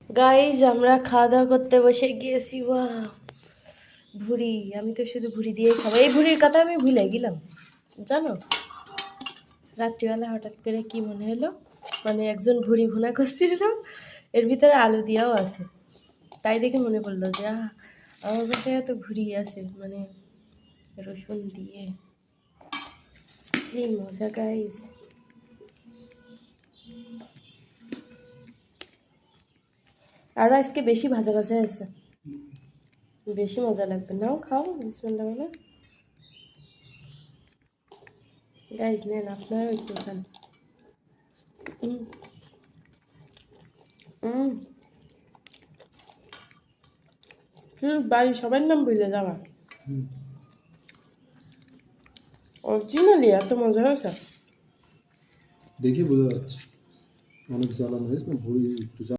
Guys আমরা খাওয়া দাওয়া করতে বসে গিয়েছি। ভুড়ি, আমি তো শুধু ভুড়ি দিয়েই খাবো। এই ভুড়ির কথা আমি ভুলে গেলাম জানো। রাত্রিবেলা হঠাৎ করে কি মনে হলো, মানে একজন ভুড়ি ভুনা করছিল, এর ভিতরে আলু দিয়াও আছে, তাই দেখে মনে পড়লো যে আমার বাসায় তো ভুড়ি আছে, মানে রসুন দিয়ে, সেই মজা গাইজ। আর আজকে বেশি ভাজা ভাজা আছে, বেশি মজা লাগবে। নাও খাও, বিসমিল্লাহ বলে। গাইজ নেন, আপনারাও একটু খান। বাড়ি সবার নাম বুঝে যাওয়া, অরিজিনালি এত মজা হয়েছে। দেখে বোঝা যাচ্ছে অনেক জ্বালানো হয়েছে না, ভুঁড়ি একটু